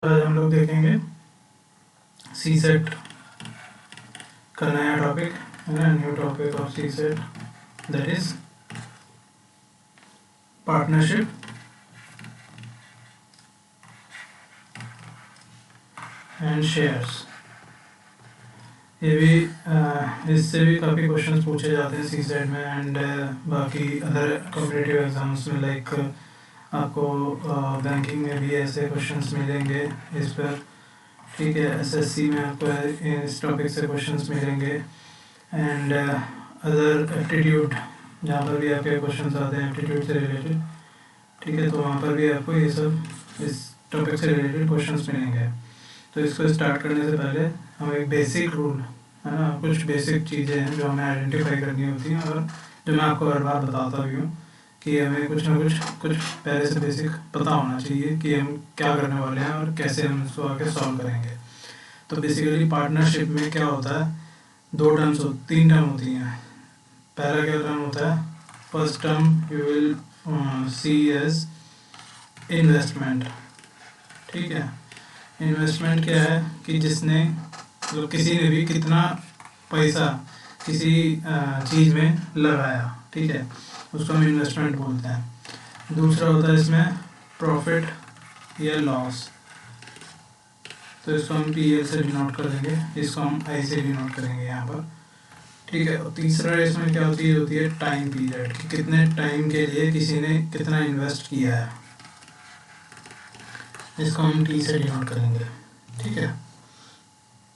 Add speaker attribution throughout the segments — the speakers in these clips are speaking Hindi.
Speaker 1: आज हम लोग देखेंगे सी सेट का नया टॉपिक है ना, new topic of C SAT, that is partnership and shares. ये भी इससे भी काफ़ी क्वेश्चंस पूछे जाते हैं सी सेट में एंड बाकी अदर कॉम्पिटिटिव एग्जाम्स में, लाइक आपको बैंकिंग में भी ऐसे क्वेश्चंस मिलेंगे इस पर। ठीक है, एसएससी में आपको इस टॉपिक से क्वेश्चंस मिलेंगे एंड अदर एप्टीट्यूड, जहाँ पर भी आपके क्वेश्चंस आते हैं एप्टीट्यूड से रिलेटेड। ठीक है, तो वहाँ पर भी आपको ये सब इस टॉपिक से रिलेटेड क्वेश्चंस मिलेंगे। तो इसको स्टार्ट करने से पहले हम एक बेसिक रूल है ना, कुछ बेसिक चीज़ें हैं जो हमें आइडेंटिफाई करनी होती हैं और जो मैं आपको हर बार बताता भी हूँ कि हमें कुछ ना कुछ पहले से बेसिक पता होना चाहिए कि हम क्या करने वाले हैं और कैसे हम इसको आगे सॉल्व करेंगे। तो बेसिकली पार्टनरशिप में क्या होता है, तीन टर्म होती हैं। पहला क्या टर्म होता है, first term you will see as investment. ठीक है, इन्वेस्टमेंट क्या है कि जिसने मतलब किसी ने भी कितना पैसा किसी चीज़ में लगाया, ठीक है, उसको हम इन्वेस्टमेंट बोलते हैं। दूसरा होता है इसमें प्रॉफिट या लॉस, तो इसको हम पी एल से डिनोट कर देंगे, इसको हम आई से डिनोट करेंगे यहाँ पर। ठीक है, और तीसरा इसमें क्या होती है टाइम पीरियड, कि कितने टाइम के लिए किसी ने कितना इन्वेस्ट किया है, इसको हम टी से डिनोट करेंगे। ठीक है,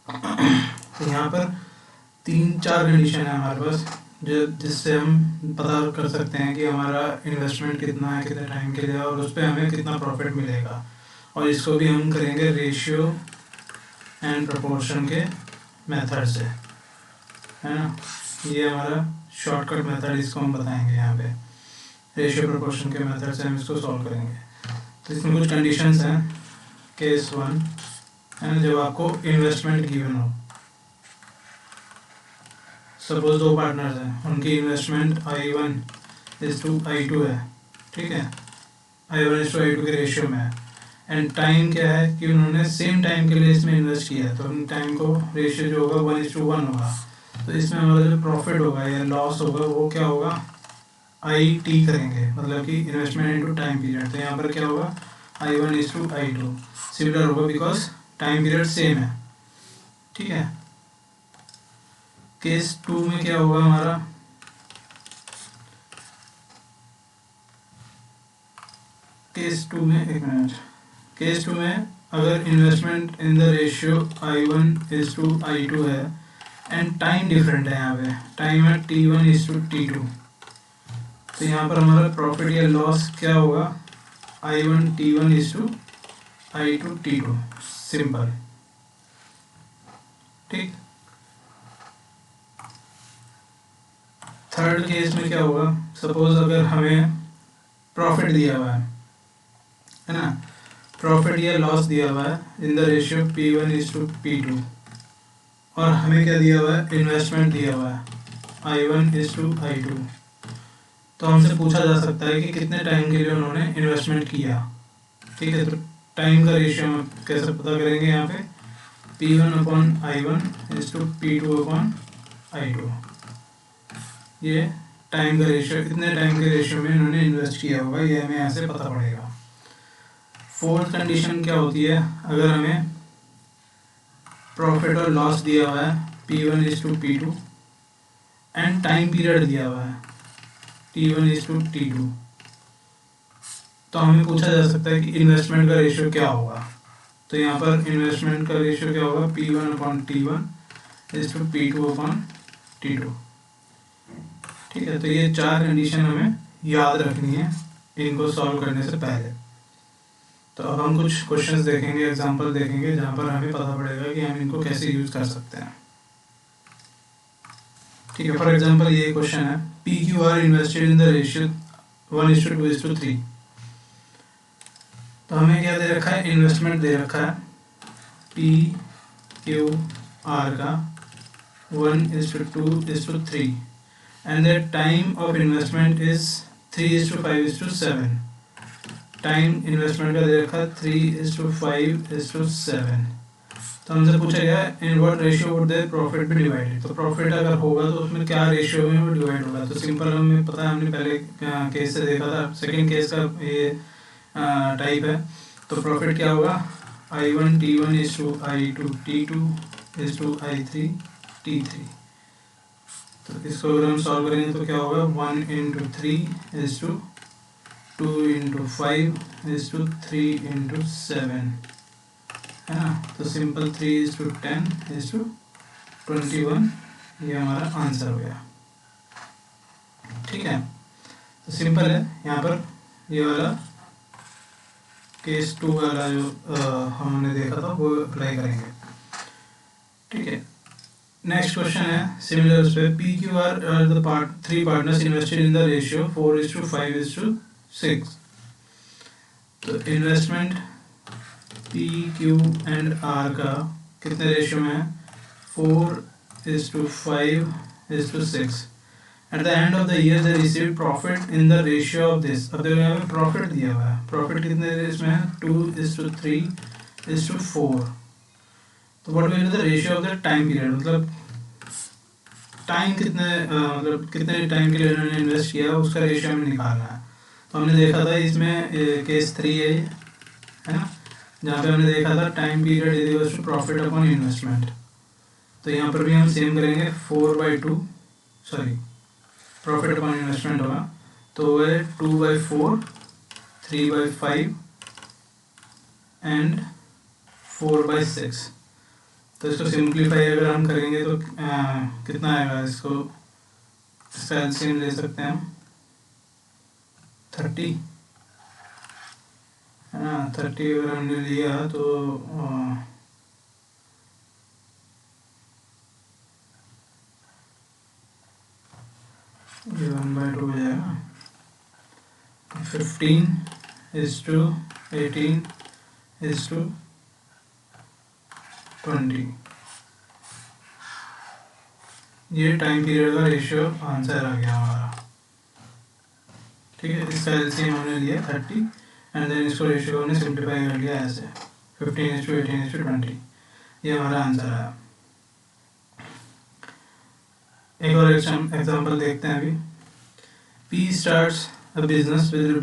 Speaker 1: तो यहाँ पर 3-4 कंडीशन है हमारे पास जो जिससे हम पता कर सकते हैं कि हमारा इन्वेस्टमेंट कितना है, कितने टाइम के लिए, और उस पर हमें कितना प्रॉफिट मिलेगा। और इसको भी हम करेंगे रेशियो एंड प्रोपोर्शन के मेथड से, है ना। ये हमारा शॉर्टकट मेथड, इसको हम बताएंगे यहाँ पे। रेशियो प्रोपोर्शन के मेथड से हम इसको सॉल्व करेंगे। तो इसमें कुछ कंडीशंस हैं। केस 1 है ना, जब आपको इन्वेस्टमेंट गिवन हो, सपोज 2 पार्टनर्स हैं, उनकी इन्वेस्टमेंट I1:I2 है। ठीक है, I1:I2 के रेशियो में है एंड टाइम क्या है कि उन्होंने सेम टाइम के लिए इसमें इन्वेस्ट किया है, तो हम टाइम को रेशियो जो होगा 1:1 होगा। तो इसमें हमारा जो प्रॉफिट होगा या लॉस होगा वो क्या होगा, IT करेंगे, मतलब कि इन्वेस्टमेंट इनटू टाइम पीरियड। तो यहाँ पर क्या होगा, I1:I2 सिमिलर होगा बिकॉज टाइम पीरियड सेम है। ठीक है, केस 2 में क्या होगा हमारा, केस 2 में अगर investment in the ratio I1:I2 है एंड टाइम डिफरेंट है, यहाँ पे टाइम है T1:T2, तो यहाँ पर हमारा प्रॉफिट या लॉस क्या होगा, I1T1:I2T2, सिंपल। ठीक, थर्ड केस में क्या होगा, सपोज अगर हमें प्रॉफिट दिया हुआ है ना, प्रॉफिट या लॉस दिया हुआ है इन द रेशियो P1:P2, और हमें क्या दिया हुआ है, इन्वेस्टमेंट दिया हुआ है I1:I2, तो हमसे पूछा जा सकता है कि कितने टाइम के लिए उन्होंने इन्वेस्टमेंट किया। ठीक है, तो टाइम का रेशियो हम कैसे पता करेंगे, यहाँ पे P1/I1:P2/I2, ये टाइम का रेशियो, इतने टाइम के रेशियो में इन्होंने इन्वेस्ट किया होगा, ये हमें यहाँ से पता पड़ेगा। फोर्थ कंडीशन क्या होती है, अगर हमें प्रॉफिट और लॉस दिया हुआ है P1:P2 एंड टाइम पीरियड दिया हुआ है T1:T2, तो हमें पूछा जा सकता है कि इन्वेस्टमेंट का रेशियो क्या होगा। तो यहाँ पर इन्वेस्टमेंट का रेशियो क्या होगा, P1/T1:P2/T2। ठीक है, तो ये 4 कंडीशन हमें याद रखनी है इनको सॉल्व करने से पहले। तो अब हम कुछ क्वेश्चंस देखेंगे, एग्जांपल देखेंगे, जहाँ पर हमें पता पड़ेगा कि हम इनको कैसे यूज कर सकते हैं। ठीक है, फॉर एग्जांपल ये क्वेश्चन है, PQR invested in the ratio 1:2:3। तो हमें क्या दे रखा है, इन्वेस्टमेंट दे रखा है PQR का 1:2:3 and the time of investment is 3:5:7। Time investment का दे रखा है 3:5:7। तो हमसे पूछा गया in what ratio would the profit be divided. तो प्रॉफिट अगर होगा तो उसमें क्या रेशियो में वो डिवाइड होगा। तो सिंपल हमें पता है, हमने पहले केस से देखा था, सेकंड केस का ये टाइप है। तो प्रॉफिट क्या होगा, I1T1:I2T2:I3T3। तो इसको अगर हम सॉल्व करेंगे तो क्या होगा, 1:3:2:5:3:7 है ना। तो सिंपल 3:10:21 ये हमारा आंसर हो गया। ठीक है, तो सिंपल है। यहाँ पर ये वाला केस 2 वाला जो हमने देखा था वो अप्लाई करेंगे। ठीक है, नेक्स्ट क्वेश्चन है सिमिलर उस पे, P Q R the three partners invested in the ratio 4:5:6। तो investment P Q and R का कितने रेशियो में है, 4:5:6। At the end of the year they receive profit in the ratio of this. अब देखो यहाँ पे प्रॉफिट दिया हुआ है, प्रॉफिट कितने इसमें है, 2:3:4। तो what will be the ratio of the time period, मतलब टाइम कितने मतलब कितने टाइम के लिए उन्होंने इन्वेस्ट किया उसका रेशियो हमें निकालना है। तो हमने देखा था इसमें केस 3 है ना, जहाँ पे हमने देखा था time period is equal to profit upon investment. तो यहाँ पर भी हम सेम करेंगे, 4/2 सॉरी प्रॉफिट अपॉन इन्वेस्टमेंट होगा, तो वो है 2/4, 3/5 एंड 4/6। तो इसको सिंप्लीफाई अगर हम करेंगे तो कितना आएगा, इसको इसका एलसीएम ले सकते हैं हम 30 है ना। 30 अगर हमने लिया तो ये 1/2 हो जाएगा। 15:18:20। ये टाइम पीरियड का रेशियो आंसर आ गया हमारा। ठीक है, इसका एलसीएम हमने लिया 30 एंड देन इसको रेशियो हमने सिंप्लीफाई कर लिया ऐसे 15:18:20। ये हमारा आंसर है। एक और एग्जांपल देखते हैं अभी। P starts a business with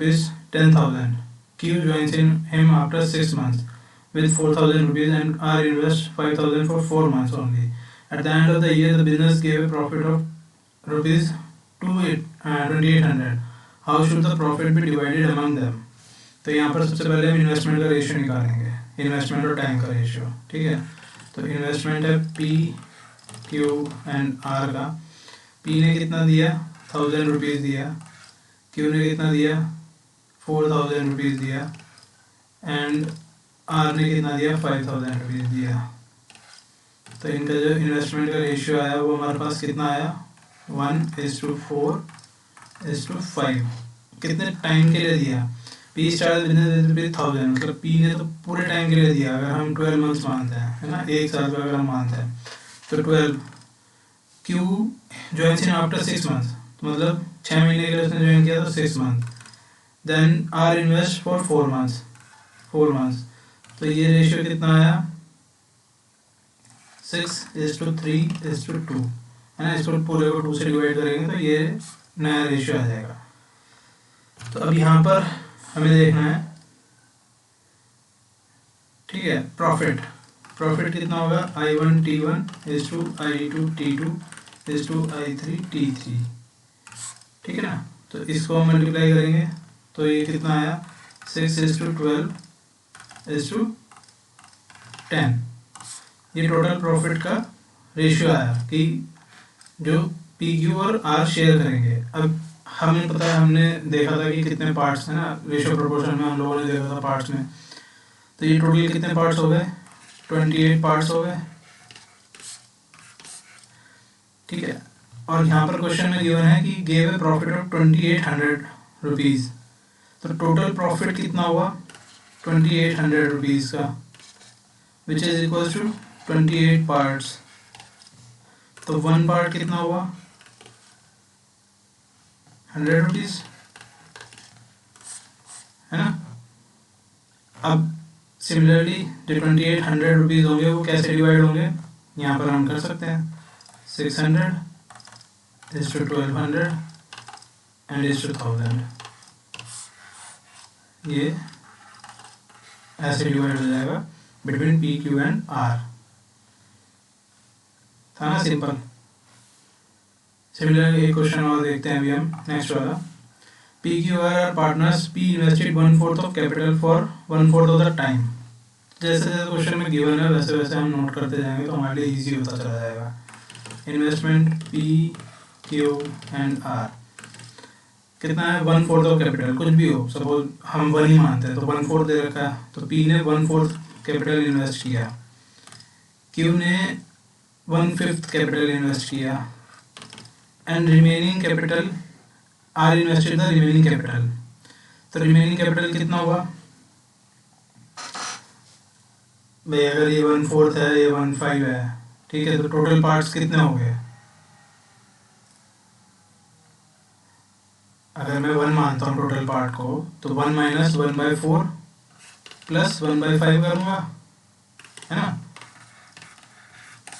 Speaker 1: ₹10,000. Q joins in him after 6 months with ₹4,000 and R invests 5,000 for 4 months only. At the end of the year, the business gave a profit of ₹2,800. How should the profit be divided among them? तो यहाँ पर सबसे पहले हम इन्वेस्टमेंट का रेशियो निकालेंगे, इन्वेस्टमेंट और टाइम का रेशियो। ठीक है, तो इन्वेस्टमेंट है P, Q एंड R का। P ने कितना दिया, ₹1,000 दिया। Q ने कितना दिया, ₹4,000 दिया। एंड R ने कितना दिया, ₹5,000 दिया। तो इनका जो इन्वेस्टमेंट का रेशियो आया वो हमारे पास कितना आया, 1:4:5। कितने टाइम के लिए दिया, P स्टार्ट बिजनेस 1,000, मतलब P ने तो पूरे टाइम के लिए दिया। अगर हम 12 मंथ्स मानते हैं है ना, 1 साल का अगर हम मानते हैं तो 12। Q join in after 6 months, तो मतलब 6 महीने के लिए उसने ज्वाइन किया तो 6 month. Then R invest for 4 months. तो ये रेशियो कितना आया, 6:3:2 है ना। इसको पूरे को 2 से डिवाइड करेंगे तो ये नया रेशियो आ जाएगा। तो अब यहाँ पर हमें देखना है, ठीक है, प्रॉफिट कितना होगा, I1T1:I2T2:I3T3। ठीक है ना। तो इसको हम मल्टीप्लाई करेंगे तो ये कितना आया, 6:12:10। ये टोटल प्रॉफिट का रेशियो आया कि जो पी क्यू और आर शेयर करेंगे। अब हमें पता है, हमने देखा था कि कितने पार्ट्स हैं ना, रेशियो प्रोपोर्शन में हम लोगों ने देखा था पार्ट्स में। तो ये टोटल कितने पार्ट्स हो गए, 28 पार्ट्स हो गए। ठीक है, और यहाँ पर क्वेश्चन में गिवन है कि गेव ए प्रॉफिट ऑफ ₹2,800। तो टोटल प्रॉफिट कितना हुआ, ₹2,800 का, which is equal to 28 parts. तो 1 पार्ट कितना हुआ, ₹100 है ना। अब सिमिलरली जो 2800 रुपीज़ होंगे वो कैसे डिवाइड होंगे, यहाँ पर हम कर सकते हैं 600 is to 1200 and is to 1000, ये ऐसे डिवाइड हो जाएगा between P Q and R. था ना सिंपल। सिमिलरली एक क्वेश्चन और देखते हैं अभी हम, नेक्स्ट वाला। P Q R are partners, P invested 1/4 of capital for 1/4 of the time. जैसे जैसे क्वेश्चन में गिवन है वैसे वैसे हम नोट करते जाएंगे तो हमारे लिए इजी होता चला जाएगा। Investment P Q and R कितना है, 1/4 ऑफ कैपिटल, कुछ भी हो, सपोज हम 1 ही मानते हैं तो 1/4 दे रखा है, तो पी ने 1/4 कैपिटल इन्वेस्ट किया, क्यू ने 1/5 कैपिटल इन्वेस्ट किया, and remaining capital R invested the remaining capital. तो रिमेनिंग कैपिटल कितना हुआ भाई, अगर ये 1/4 है, ये 1/5 है, ठीक है, तो टोटल पार्ट्स कितने हो गए। अगर मैं 1 मानता हूँ टोटल पार्ट को, तो 1 माइनस 1/4 प्लस 1/5 करूँगा, है ना।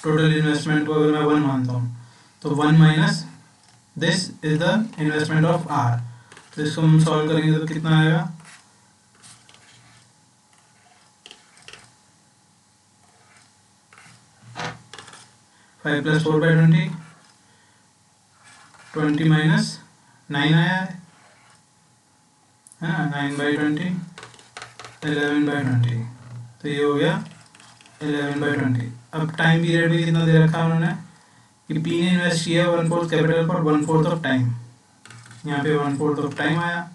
Speaker 1: टोटल इन्वेस्टमेंट को अगर मैं 1 मानता हूँ तो 1 minus this is the investment of R. तो इसको हम सॉल्व करेंगे तो कितना आएगा, 5 + 4/20, 20 माइनस 9 आया है, 9/20, 11/20, तो ये हो गया 11/20। अब टाइम पीरियड भी कितना दे रखा है उन्होंने कि पी ने इन्वेस्ट किया 1/4 कैपिटल फॉर 1/4 ऑफ टाइम, यहाँ पे 1/4 ऑफ टाइम आया,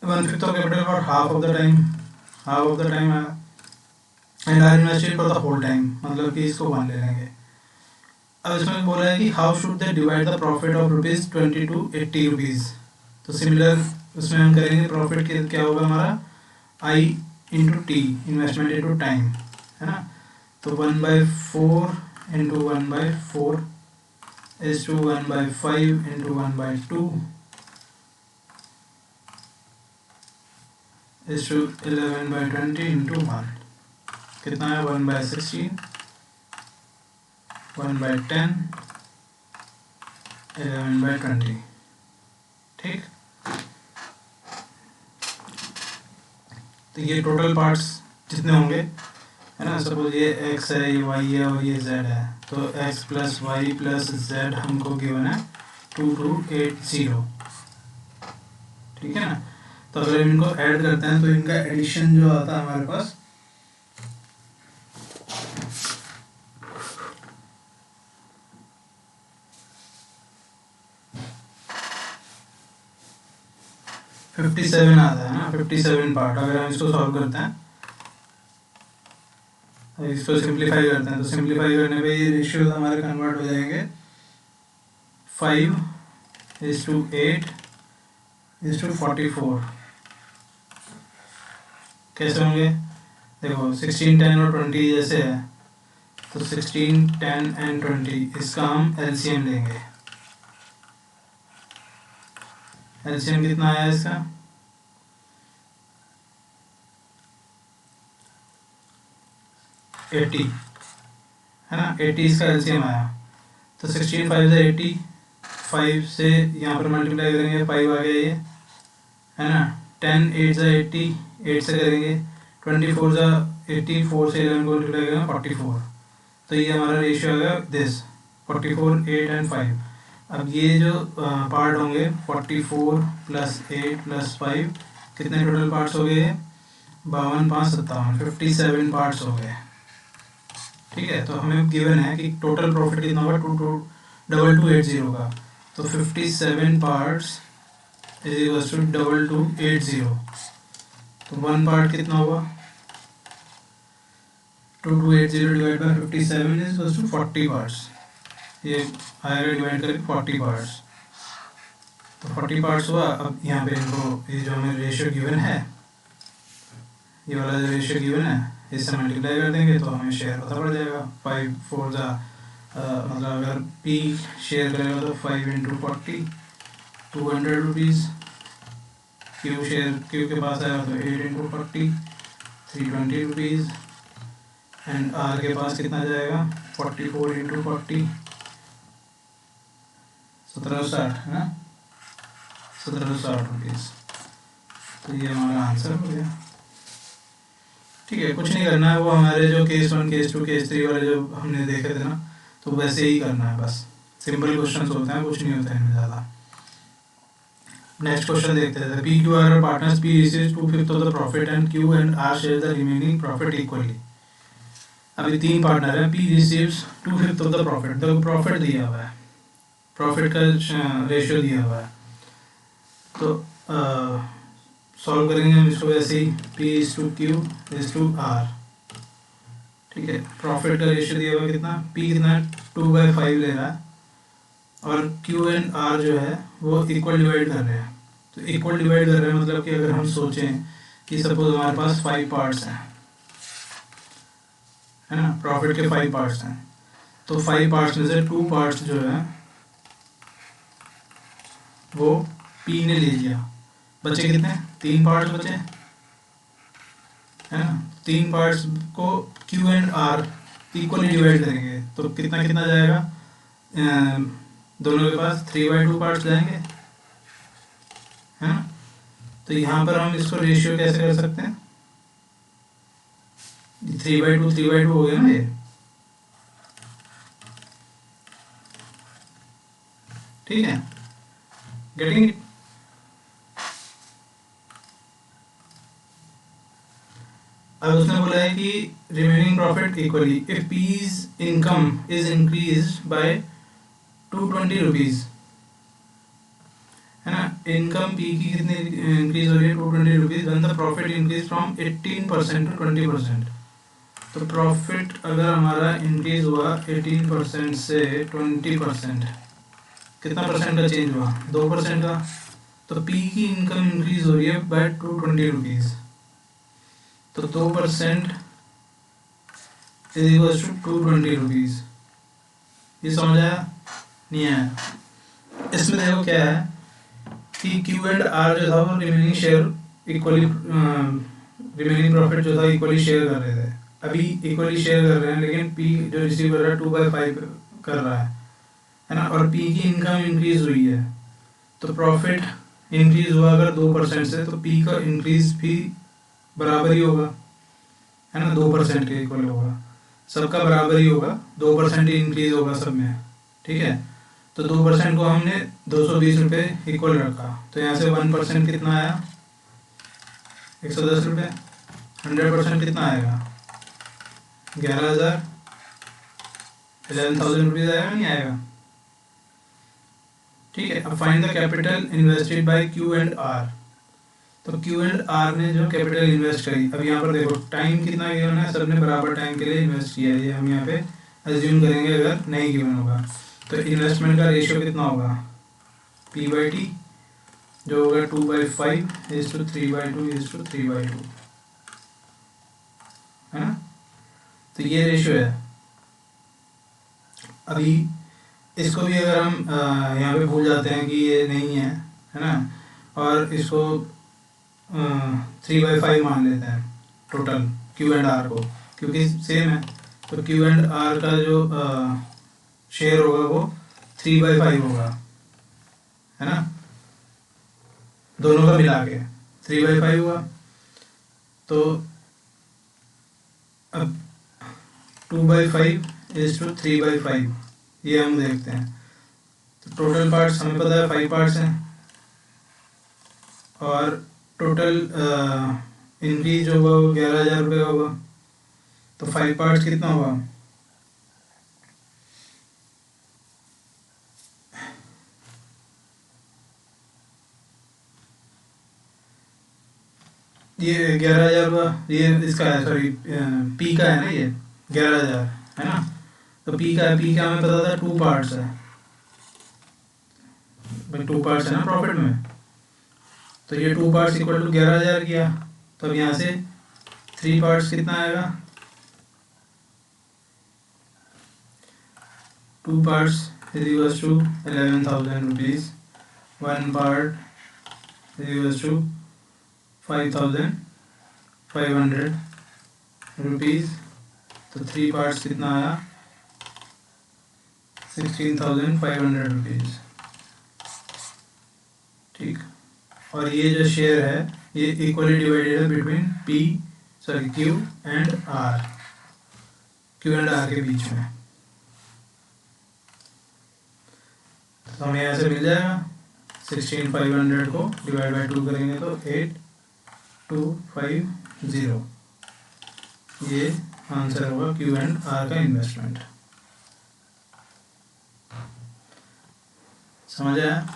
Speaker 1: 1/5 of capital for half of the time, half of the time आया, and are invested for the whole time, मतलब कि इसको 1 ले लेंगे। अब इसमें बोला है कि how should they divide the profit of ₹20 to ₹80। तो सिमिलर उसमें हम करेंगे, प्रॉफिट क्या होगा हमारा, I into T, investment into time, है ना। तो 1/4 into 1/4 is to 1/5 into 1/2 is to 11/20 into 1, कितना है 1/16, 1/10, 11/20, ठीक। तो ये टोटल पार्ट्स जितने होंगे, है ना, सपोज ये x है, ये y है और ये z है, तो x + y + z हमको गिवन है 2280, ठीक है ना। तो अगर इनको ऐड करते हैं तो इनका एडिशन जो आता है हमारे पास 57 आता है ना, 57 पार्ट। अगर हम इसको सॉल्व करते हैं, इसको सिंप्लीफाई करते हैं, तो सिंप्लीफाई करने पे ये रेशियोज हमारे कन्वर्ट हो जाएंगे 5:8 to 44। कैसे होंगे, देखो 16, 10 और 20 जैसे है, तो 16, 10 एंड 20 इसका हम एलसीएम लेंगे। एलसीएम कितना आया इसका, 80, है ना, 80 इसका एलसीएम आया। तो 16 5 से 80, 5 से यहाँ पर मल्टीप्लाई करेंगे, 5 आ गया ये, है ना। 10 8 से 80, 8 से करेंगे, 24 से 80, 4 से 11 को मल्टीप्लाई करेंगे 44। तो ये हमारा रेशियो आ गया दिस 44, 8 एंड 5। अब ये जो पार्ट होंगे 44 + 8 + 5, कितने टोटल पार्ट्स हो गए, 52, 5, 57, 57 पार्ट्स हो गए, ठीक है। तो हमें गिवन है कि टोटल प्रॉफिट कितना होगा 2280 का, तो 57 पार्ट्स इज इक्वल्स टू 2280। तो 1 पार्ट कितना होगा, 2280 divide by 57 is equals to 40 parts. ये आएगा डिवाइड करके 40 पार्ट्स, तो 40 पार्ट्स हुआ। अब यहाँ पे इनको ये जो हमें रेशियो गिवन है, ये वाला जो रेशियो गिवन है, इससे मल्टीप्लाई कर देंगे तो हमें शेयर पता पड़ जाएगा। 5 4 जा मतलब अगर पी शेयर करेगा तो 5 × 40, 200 रुपीज़, क्यू के पास आएगा तो 8 इंटू 40 320 रुपीज़, एंड आर के पास कितना जाएगा 44 इंटू 40 1760 है ना, 1760 रुपीज़। तो ये हमारा आंसर हो गया। ठीक है, कुछ नहीं करना है, वो हमारे जो केस 1 केस 2 केस 3 वाले जो हमने देखे थे ना, तो वैसे ही करना है, बस सिंपल क्वेश्चन होते हैं, कुछ नहीं होता है इनमें ज़्यादा। नेक्स्ट क्वेश्चन देखते हैं। P Q R partners, P receives 2/5 of the profit and Q and R share the remaining profit equally. अभी 3 पार्टनर है, P receives 2/5 of the profit, तो प्रॉफिट दिया हुआ है, प्रॉफिट का रेशियो दिया हुआ है, तो सॉल्व करेंगे हम इसको वैसे ही, P is to Q is to R। ठीक है, प्रॉफिट का रेशियो दिया हुआ कितना, P कितना 2/5 ले रहा है, और Q एंड R जो है वो इक्वल डिवाइड कर रहे हैं। तो इक्वल डिवाइड कर रहे हैं मतलब कि अगर हम सोचें कि सपोज हमारे पास 5 पार्ट्स हैं, है ना, प्रॉफिट के 5 पार्ट्स हैं, तो 5 पार्ट्स में से 2 पार्ट्स जो है वो P ने ले लिया, बचे कितने 3 पार्ट्स बचे, है ना। 3 पार्ट्स को Q and R equally divide करेंगे तो कितना कितना जाएगा, दोनों के पास 3/2 पार्ट्स जाएंगे, है ना। तो यहाँ पर हम इसको रेशियो कैसे कर सकते हैं, 3/2 हो गया ना ये, ठीक है, गेटिंग इट। अब उसने बोला है कि remaining profit equally if P's income is increased by 220 rupees, है ना, इनकम पी की कितनी इंक्रीज हो रही है 220 rupees, when the profit increase from 18% to 20%। तो प्रॉफिट अगर हमारा इंक्रीज हुआ 18% से 20%, कितना परसेंट का चेंज हुआ 2% का, तो पी की इनकम इंक्रीज हो रही है बाय 220 रुपीज, तो 2% इज इक्वल टू 220 रुपीज। ये समझ आया नहीं आया? इसमें देखो क्या है कि क्यू एंड आर जो था वो remaining share equally, remaining profit जो था इक्वली शेयर कर रहे थे, अभी इक्वली शेयर कर रहे हैं, लेकिन पी जो रिसीव कर रहा है 2/5 कर रहा है ना, और पी की इनकम इंक्रीज हुई है, तो प्रॉफिट इंक्रीज हुआ अगर 2% से, तो पी का इंक्रीज भी बराबर ही होगा, है ना, 2% के इक्वल होगा, सबका बराबर ही होगा, 2% ही इंक्रीज होगा सब में, ठीक है। तो 2% को हमने 220 रुपये इक्वल रखा, तो यहाँ से 1% कितना आया 110 रुपये, 100% कितना आएगा 11,000 11,000 रुपीज़ आएगा नहीं आएगा? ठीक है। अब find the capital invested by Q and R, तो क्यू एंड आर ने जो कैपिटल इन्वेस्ट करी, अब यहाँ पर देखो टाइम कितना गिवन है, सबने बराबर टाइम के लिए इन्वेस्ट किया है, ये हम यहाँ पे अज्यूम करेंगे अगर नहीं गिवन होगा, तो इन्वेस्टमेंट का रेशियो कितना होगा P/T जो होगा 2/5 इज टू 3/2 इज टू 3/2, है ना। तो ये रेशियो है। अभी इसको भी अगर हम यहाँ पे भूल जाते हैं कि ये नहीं है ना, और इसको 3/5 मान लेते हैं टोटल क्यू एंड आर को, क्योंकि सेम है, तो क्यू एंड आर का जो शेयर होगा वो 3/5 होगा, है ना, दोनों का मिला के 3/5 हुआ। तो अब 2/5 इज टू 3/5 ये हम देखते हैं, तो टोटल पार्ट्स हमें पता है 5 पार्ट्स हैं, और टोटल इंक्रीज होगा वो 11,000 रुपये होगा, तो 5 पार्ट्स कितना होगा ये 11,000 हुआ, ये इसका है, सॉरी पी का है ना, ये 11,000 है ना, तो पी का हमें पता था 2 पार्ट्स है भाई, 2 पार्ट्स है ना प्रॉफिट में, तो ये 2 पार्ट्स इक्वल टू 11,000 किया, तो अब यहाँ से 3 पार्ट्स कितना आएगा 2 parts is equal to 11,000 rupees, 1 part is equal to 5,500 rupees, तो 3 पार्ट्स कितना आया 16,500 रुपीज़। ठीक, और ये जो शेयर है ये इक्वली डिवाइडेड है between Q and R, Q and R के बीच में। तो हमें ऐसे मिल जाएगा 16,500 को डिवाइड बाई 2 करेंगे तो 8,250, ये आंसर होगा क्यू एंड आर का इन्वेस्टमेंट। समझ आया?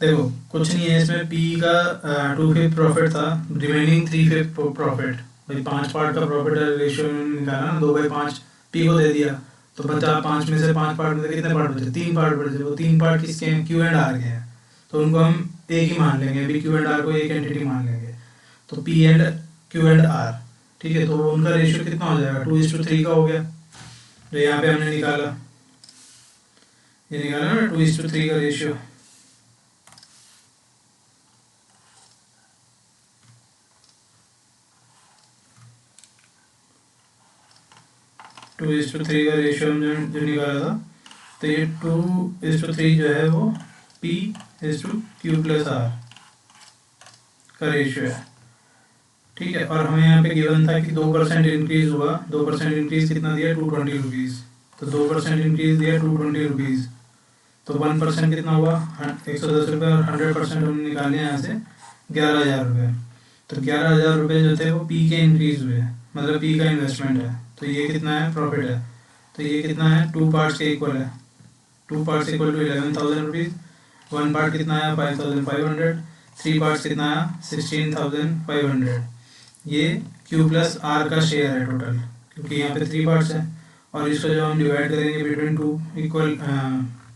Speaker 1: देखो कुछ नहीं है इसमें, पी का 2/5 प्रॉफिट था, रिमेनिंग 3/5 प्रॉफिट, भाई 5 पार्ट का प्रॉफिट रेशियो निकाला ना, 2/5 पी को दे दिया, तो बचा 5 में से 5 पार्ट में से कितने पार्ट बचे 3 पार्ट बचे, वो 3 पार्ट किसके हैं क्यू एंड आर के हैं, तो उनको हम एक ही मान लेंगे, अभी क्यू एंड आर को एक एंटिटी मान लेंगे, तो P and Q and R. ठीक है, तो उनका रेशियो कितना हो जाएगा 2:3 का हो गया, जो यहाँ पे हमने निकाला, ये निकाला ना 2:3 का रेशियो। 2:3 का रेशियो हमने जो निकाला था, तो ये 2:3 जो है वो P/Q प्लस आर का रेशियो है। ठीक है, और हमें यहाँ पे गिवन था कि 2% इंक्रीज हुआ, 2% इंक्रीज कितना दिया 220 रुपीज़, तो 2% इंक्रीज दिया 220 रुपीज़, तो 1% कितना हुआ 110 रुपये, और 100% हमने निकाले यहाँ से 11,000 रुपये, तो 11,000 रुपये जो थे वो पी के इंक्रीज हुए, मतलब पी का इन्वेस्टमेंट है, तो ये कितना है प्रॉफिट है, तो ये कितना है 2 पार्ट्स के इक्वल है, 2 parts equal to 11,000 rupees, 1 part कितना आया 5,500, 3 पार्ट्स कितना आया 16,500, ये Q प्लस R का शेयर है टोटल, क्योंकि यहाँ पे 3 पार्ट्स है, और इसको जब हम डिवाइड करेंगे between 2 equal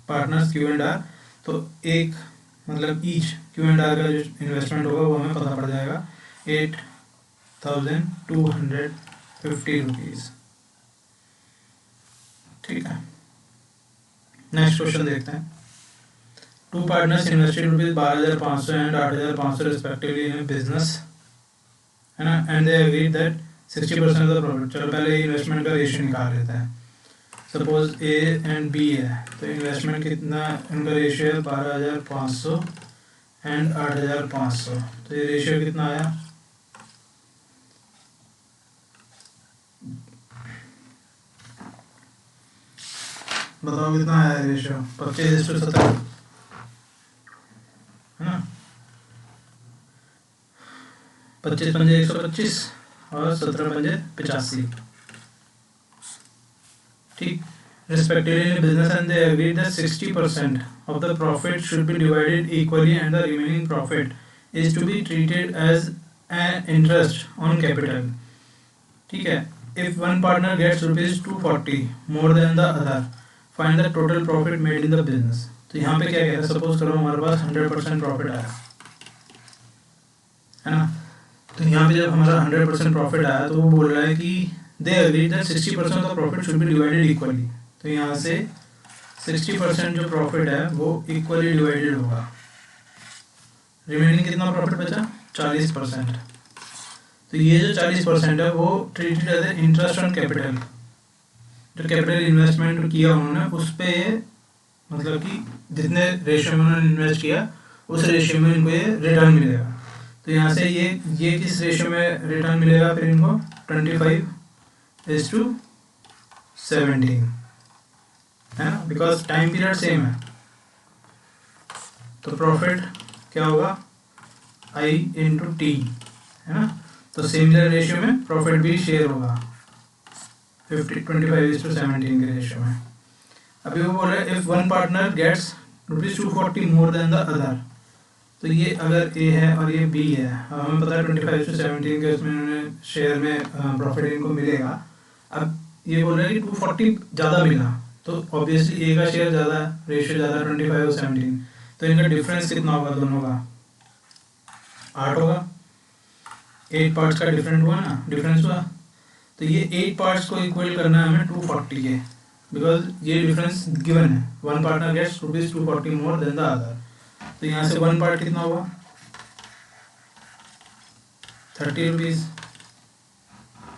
Speaker 1: partners Q and R, तो एक मतलब ईच Q एंड R का जो इन्वेस्टमेंट होगा वो हमें पता पड़ जाएगा 8,250 रुपीज़। ठीक है, नेक्स्ट क्वेश्चन देखते हैं। 2 partners invested rupees 12,500 and 8,500 respectively in business, है ना, and they agreed that 60% of the profit. चलो पहले इन्वेस्टमेंट का रेशियो निकाल लेते हैं। सपोज ए एंड बी है, तो इन्वेस्टमेंट कितना उनका रेशियो है 12,500 एंड 8,500, तो ये रेशियो कितना आया बताओ कितना आया रेशियो 25:70, है ना, 25 पंजे 125 और 17 पंजे 85। ठीक, respectively in business, and they agreed that 60% of the profit should be divided equally and the remaining profit is to be treated as an interest on capital. ठीक है, if one partner gets rupees 240 more than the other, find the total profit made in the business. तो यहाँ पे क्या कह रहा है, सपोज करो हमारे पास 100% प्रॉफिट आया, है ना, तो यहाँ पे जब हमारा 100% प्रॉफिट आया तो वो बोल रहा है कि they agree that 60% of profit should be divided equally, तो यहाँ से 60% जो प्रॉफिट है वो इक्वली डिवाइडेड होगा, रिमेनिंग कितना प्रॉफिट बचा 40%, तो ये जो 40% है वो treated as interest on capital, जो कैपिटल इन्वेस्टमेंट किया उन्होंने उस पे, मतलब कि जितने रेशियो में उन्होंने इन्वेस्ट किया उस रेशियो में इनको ये रिटर्न मिलेगा, तो यहाँ से ये किस रेशियो में रिटर्न मिलेगा फिर इनको 25:17, है ना, बिकॉज टाइम पीरियड सेम है, तो प्रॉफिट क्या होगा I/T, है ना, तो सिमिलर रेशियो में प्रॉफिट भी शेयर होगा 25:17 के रेशियो में। अभी वो बोल रहे हैं if one partner gets ₹240 more than the other, तो ये अगर ए है और ये बी है, हमें पता है 25:17 के उसमें उन्होंने शेयर में प्रॉफिट इनको मिलेगा। अब ये बोल रहे हैं कि 240 ज़्यादा मिला, तो ऑब्वियसली ए का शेयर ज़्यादा है, रेशियो ज़्यादा 25 और 17, तो इनका डिफरेंस कितना होगा दोनों का 8 होगा, 8 पार्ट्स का डिफरेंस हुआ ना, डिफरेंस हुआ, तो ये 8 पार्ट्स को इक्वल करना है हमें 240 के, बिकॉज ये डिफरेंस गिवन है, one partner gets ₹240 more than the other, तो यहाँ से वन पार्ट कितना हुआ ₹30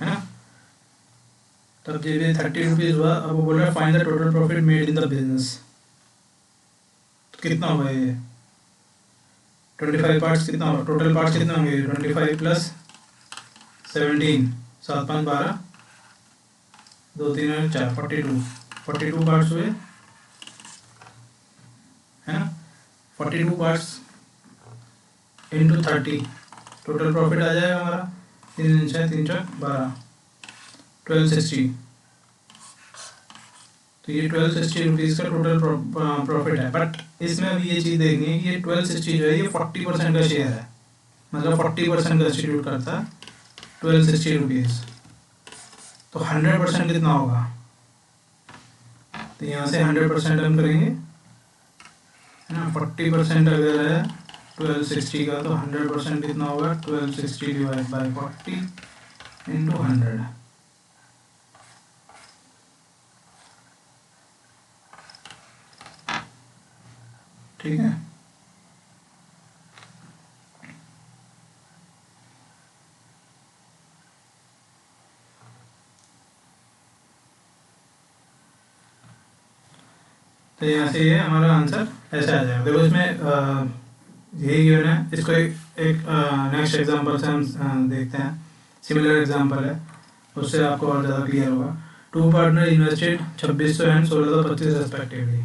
Speaker 1: है ना। तब जब ये ₹30 हुआ, अब वो बोल रहा है find the total profit made in the business. तो कितना हुआ ये 25 पार्ट्स, कितना होगा टोटल पार्ट्स कितने होंगे 25 प्लस 17, 7 5 12 2 3 4 42 पार्ट्स हुए है ना। 42 पार्ट्स इंटू 30, टोटल प्रॉफिट आ जाएगा हमारा 3 6 3 4 12 1260। तो ये 1260 रुपीज़ का टोटल प्रॉफिट है। बट इसमें अभी ये चीज़ देखनी है कि ये 1260 जो है ये 40% का शेयर है, मतलब 40% कंस्टिट्यूट करता है 1260 रुपीज़। तो 100% कितना होगा, तो यहाँ से 100% हम करेंगे है ना। 40% अगर है 1260 का, तो 100% कितना होगा 1260 डिवाइड बाई 40 इंटू 100। ठीक है। तो यहाँ से ये हमारा आंसर ऐसे आ जाएगा। देखो इसमें यही गिवन है, इसको एक नेक्स्ट एग्जांपल से हम देखते हैं। सिमिलर एग्जांपल है, उससे आपको और ज़्यादा क्लियर होगा। 2 पार्टनर इन्वेस्टेड 2600 एंड 1625 रेस्पेक्टिवली।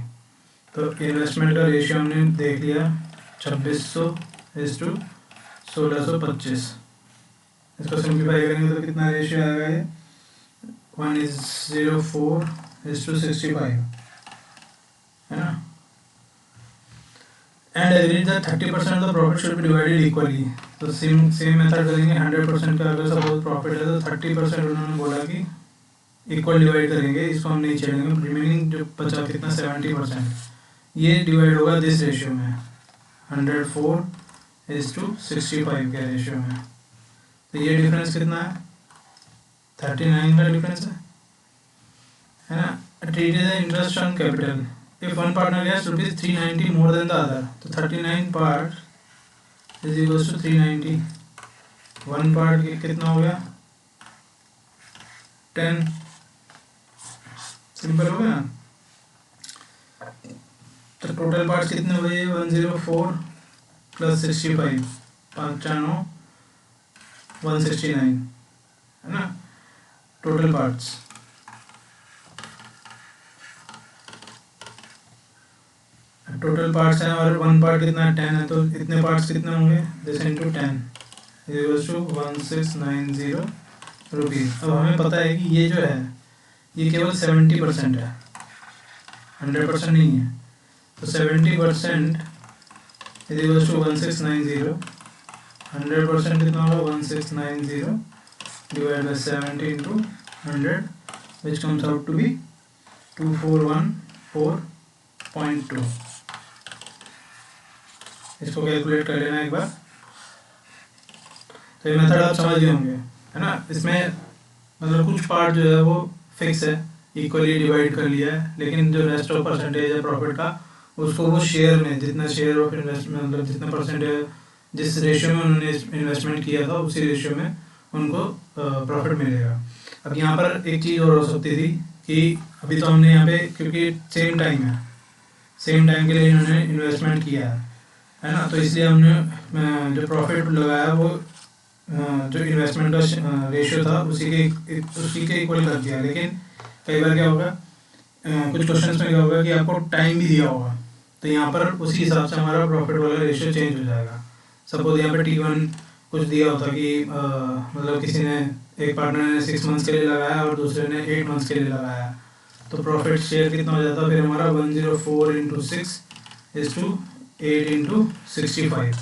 Speaker 1: तो इन्वेस्टमेंट का रेशियो हमने देख लिया 2600 इज टू 1625। इसको सिंप्लीफाई करेंगे तो कितना रेशियो आएगा ये 1:04 इज टू 65 है ना। And average the 30% of the profit should be divided equally. तो सेम मेथड करेंगे। 100% का अगर सपोज प्रॉफिट है तो 30% उन्होंने बोला कि इक्वल डिवाइड करेंगे, इसको हम नहीं छेड़ेंगे। रिमेनिंग जो बचा कितना 70%, ये डिवाइड होगा दिस रेशियो में 104 इज टू 65 के रेशियो में। तो ये डिफरेंस कितना है 39 का डिफरेंस है ना। Treat the interest on capital if one partner has rupees 390 more than the other, तो 39 part is equals to 390। One part कितना हो गया 10, सिंपल हो गया। तो टोटल पार्ट्स कितने हुए 104 प्लस 65 5 4 9 169 है ना टोटल पार्ट्स। टोटल पार्ट्स हैं और वन पार्ट कितना 10 है, तो इतने पार्ट्स कितने होंगे this into 10 equals to 1690 rupees. अब हमें पता है कि ये जो है ये केवल 70% है, 100% नहीं है। तो 70% इक्वल्स टू 1690, 100% कितना होगा 1690 divide by 70 into 100 which comes out to be 2414.2। इसको कैलकुलेट कर लेना एक बार। तो ये मेथड आप समझ गए होंगे है ना। इसमें मतलब कुछ पार्ट जो है वो फिक्स है, इक्वली डिवाइड कर लिया है, लेकिन जो रेस्ट ऑफ परसेंटेज है प्रॉफिट का उसको वो शेयर में जितना शेयर ऑफ इन्वेस्टमेंट मतलब जितना परसेंटेज जिस रेशियो में उन्होंने इन्वेस्टमेंट किया था उसी रेशियो में उनको प्रॉफिट मिलेगा। अब यहाँ पर एक चीज़ और हो सकती थी कि अभी तो हमने यहाँ पे क्योंकि सेम टाइम है, सेम टाइम के लिए इन्होंने इन्वेस्टमेंट किया है ना, तो इसलिए हमने जो प्रॉफिट लगाया वो जो इन्वेस्टमेंट का रेशियो था उसी के इक्वल कर दिया। लेकिन कई बार क्या होगा कुछ क्वेश्चंस में क्या होगा कि आपको टाइम भी दिया होगा, तो यहाँ पर उसी हिसाब से हमारा प्रॉफिट वाला रेशियो चेंज हो जाएगा। सपोज यहाँ पर T1 कुछ दिया होता कि मतलब किसी ने एक पार्टनर ने 6 मंथ्स के लिए लगाया और दूसरे ने 8 मंथ्स के लिए लगाया, तो प्रॉफिट शेयर कितना हो जाता फिर हमारा 104 इंटू 6 इज टू 8 इंटू 65।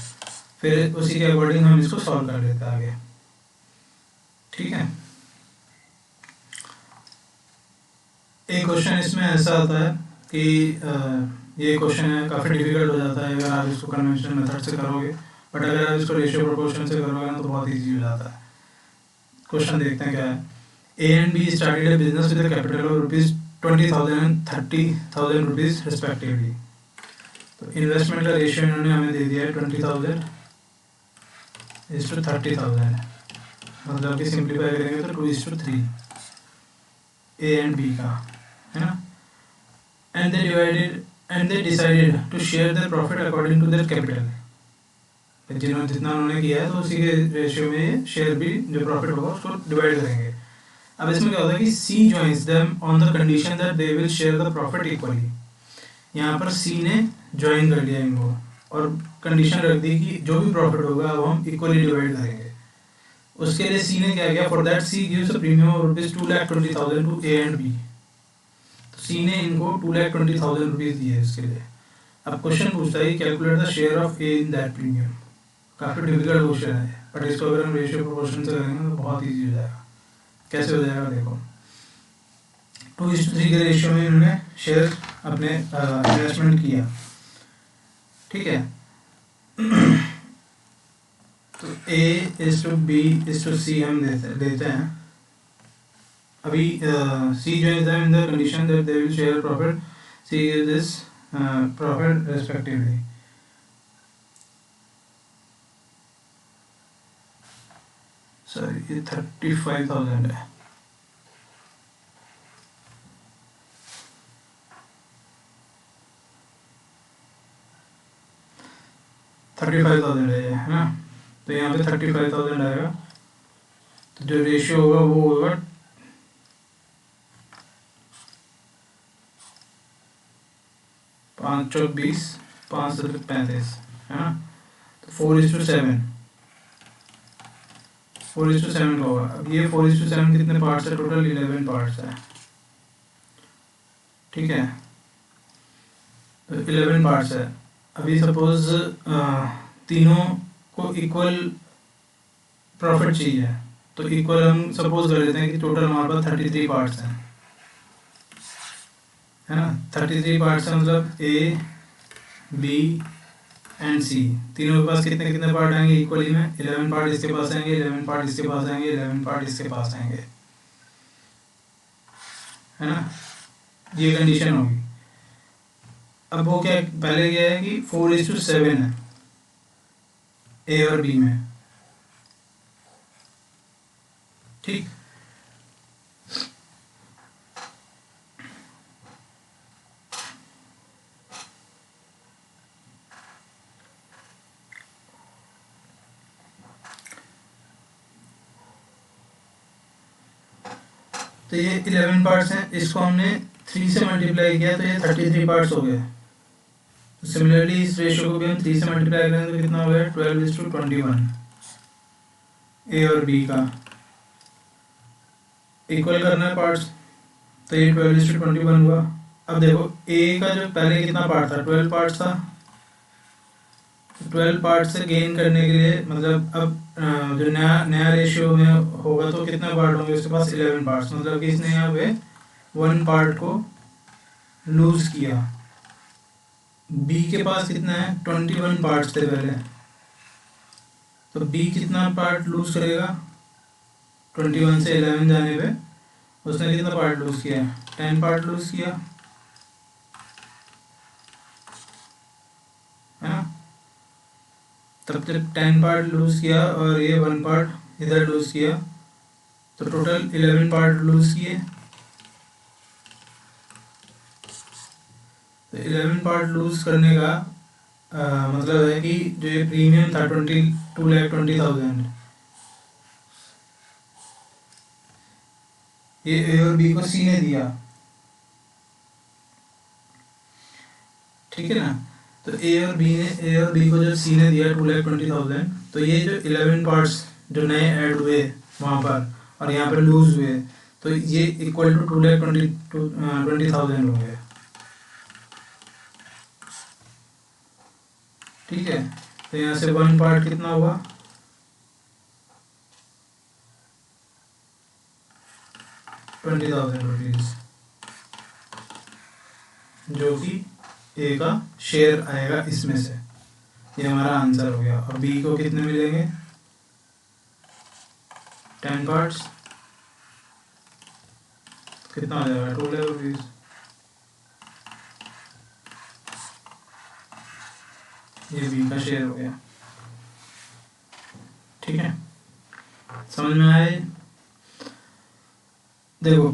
Speaker 1: फिर उसी के अकॉर्डिंग हम इसको सॉल्व कर लेते हैं आगे। ठीक है। एक क्वेश्चन इसमें ऐसा आता है कि ये क्वेश्चन है काफ़ी डिफिकल्ट हो जाता है अगर आप इसको कन्वेंशनल मेथड से करोगे, बट अगर आप इसको रेशियो प्रोपोर्शन से करोगे ना तो बहुत इजी हो जाता है। क्वेश्चन देखते हैं क्या है। ए and be started A business with capital of ₹20,000 and ₹30,000 respectively. तो इन्वेस्टमेंट का रेशियो इन्होंने हमें दे दिया है 20,000 इज टू 30,000। मतलब कि सिंप्लीफाई करेंगे तो 2:3 ए एंड बी का, है ना। And they decided to share their profit according to their capital. जिन्होंने जितना उन्होंने किया है तो उसी के रेशियो में ये शेयर भी जो प्रॉफिट होगा उसको डिवाइड करेंगे। अब इसमें क्या होता है कि C joins them on the condition that they will share the profit equally. यहाँ पर सी ने ज्वाइन कर लिया इनको और कंडीशन रख दी कि जो भी प्रॉफिट होगा वो हम इक्वली डिवाइड करेंगे। उसके लिए सी ने क्या किया, for that C gives a premium of rupees 2,20,000 to A and B. तो सी ने इनको 2,20,000 रुपीज दिए इसके लिए। अब क्वेश्चन पूछता है calculate the share of A in that premium. काफ़ी डिफिकल्ट क्वेश्चन है, बट इसको अगर हम रेशियो प्रोपोर्शन से करेंगे तो बहुत ईजी हो जाएगा। कैसे हो जाएगा देखो, 2:3 के रेशियो में इन्होंने शेयर अपने इन्वेस्टमेंट किया, ठीक है। तो A is to B is to C हम देते हैं। अभी सी जो है in the condition that they will share profit, C gives this profit respectively. Sorry ये 35,000 है। है ना। तो यहाँ पे 35,000 आएगा। तो जो रेशियो होगा वो होगा 5 चौक 20, 5 35, है ना। तो 4:7, 4:7 का होगा। अब ये 4:7 कितने पार्ट्स है, टोटल 11 पार्ट्स है, ठीक है। तो 11 पार्ट्स है। अभी सपोज तीनों को इक्वल प्रॉफिट चाहिए, तो इक्वल हम सपोज कर लेते हैं कि टोटल हमारे पास 33 पार्ट्स हैं, है ना। 33 पार्ट्स है, मतलब ए बी एंड सी तीनों के पास कितने कितने पार्ट आएंगे इक्वली में। 11 पार्ट इसके पास आएंगे, 11 पार्ट इसके पास आएंगे, 11 पार्ट इसके पास आएंगे, है ना। ये कंडीशन होगी। अब वो क्या पहले क्या है कि 4:7 है ए और बी में, ठीक। तो ये 11 पार्ट्स हैं, इसको हमने 3 से मल्टीप्लाई किया तो ये 33 पार्ट्स हो गए। तो सिमिलरली इस रेशियो को भी हम 3 से मल्टीप्लाई करेंगे तो कितना हो गया, 12:21। ए और बी का इक्वल करना है पार्ट्स, तो ये 12:21 हुआ। अब देखो ए का जो पहले कितना पार्ट था, 12 पार्ट्स था। 12 पार्ट से गेन करने के लिए मतलब अब जो नया नया रेशियो में होगा तो कितने पार्ट होंगे उसके पास, 11 पार्ट्स। मतलब कि इसने यहाँ पे 1 पार्ट को लूज किया। बी के पास कितना है, 21 पार्ट्स थे पहले, तो बी कितना पार्ट लूज करेगा, 21 से 11 जाने पे उसने कितना पार्ट लूज किया, 10 पार्ट लूज किया, है ना। तब जब 10 पार्ट लूज किया और ये 1 पार्ट इधर लूज किया तो टोटल 11 पार्ट लूज किए। तो 11 पार्ट लूज करने का मतलब है कि जो ये प्रीमियम था 2,20,000, ये ए और बी को सी ने दिया, ठीक है ना। तो ए और बी को जब सी ने दिया 2,20,000, तो ये जो 11 पार्ट्स जो नए ऐड हुए वहाँ पर और यहाँ पर लूज हुए, तो ये इक्वल टू 2,20,000 हो गए, ठीक है। तो यहाँ से 1 पार्ट कितना हुआ, 20,000 रुपीज, जो कि ए का शेयर आएगा इसमें से। ये हमारा आंसर हो गया। और बी को कितने मिलेंगे, 10 पार्ट्स, कितना हो जाएगा, 2,00,000 रुपीज। ये बी का शेयर हो गया, ठीक है। समझ में आए? देखो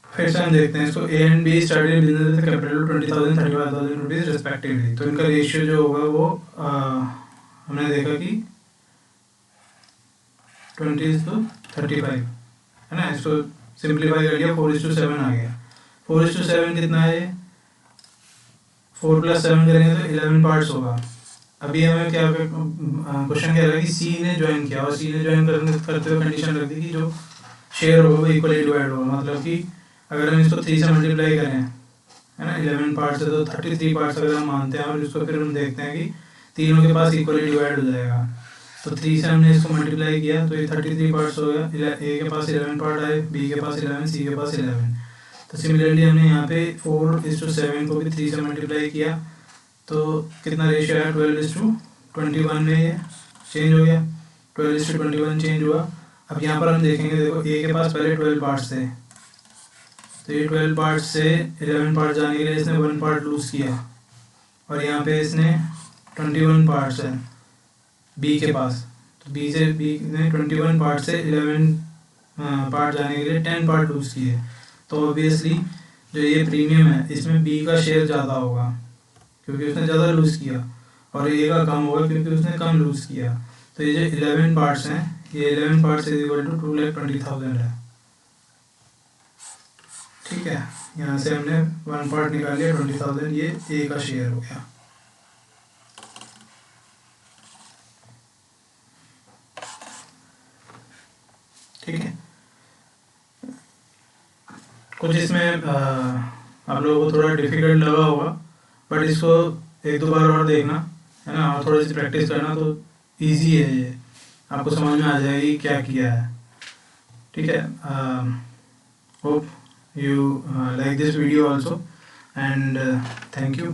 Speaker 1: फिर से हम देखते हैं इसको। ए and be started business with capital 20,000 35,000 rupees respectively. तो इनका रेशियो जो होगा वो हमने देखा कि 20:35 है ना। इसको सिंप्लीफाई कर लिया, 4:7 आ गया। 4:7 कितना है? 4 + 7 करेंगे तो 11 पार्ट्स होगा। अभी हमें क्या क्वेश्चन कह रहा है कि सी ने ज्वाइन किया, और सी ने ज्वाइन करते हुए कंडीशन रख दी कि जो शेयर होगा वो इक्वली डिवाइड होगा। मतलब कि अगर हम इसको 3 से मल्टीप्लाई करें, है ना, 11 पार्ट्स है तो 33 पार्ट्स अगर हम मानते हैं, और इसको फिर हम देखते हैं कि तीनों के पास इक्वली डिवाइड हो जाएगा। तो 3 से हमने इसको मल्टीप्लाई किया तो ये 33 पार्ट्स हो गया। ए के पास 11 पार्ट आए, बी के पास 11, सी के पास 11। तो सिमिलरली हमने यहाँ पे 4:7 को भी 3 से मल्टीप्लाई किया तो कितना रेशियो है? 12:21 में ये चेंज हो गया। 12:21 चेंज हुआ। अब यहाँ पर हम देखेंगे, देखो ए के पास पहले 12 पार्ट्स थे, तो ये 12 पार्ट से 11 पार्ट जाने के लिए इसने 1 पार्ट लूज़ किया, और यहाँ पे इसने 21 पार्ट्स है बी के पास। तो बी ने 21 पार्ट से 11 पार्ट जाने के लिए 10 पार्ट लूज़ किए। तो ऑब्वियसली जो ये प्रीमियम है इसमें बी का शेयर ज़्यादा होगा क्योंकि उसने ज़्यादा लूज़ किया, और ए का कम होगा क्योंकि उसने कम लूज़ किया। तो ये जो 11 पार्ट्स हैं, ये 11 पार्ट्स इज इक्वल टू 2,20,000 है। ठीक है, यहाँ से हमने 1 पार्ट निकाल लिया 20,000, ये ए का शेयर हो गया। ठीक है, कुछ इसमें आप लोगों को थोड़ा डिफिकल्ट लगा होगा, बट इसको 1-2 बार और देखना, है ना, और थोड़ी सी प्रैक्टिस करना तो इजी है, ये आपको समझ में आ जाएगी क्या किया है। ठीक है, hope you like this video also, and thank you.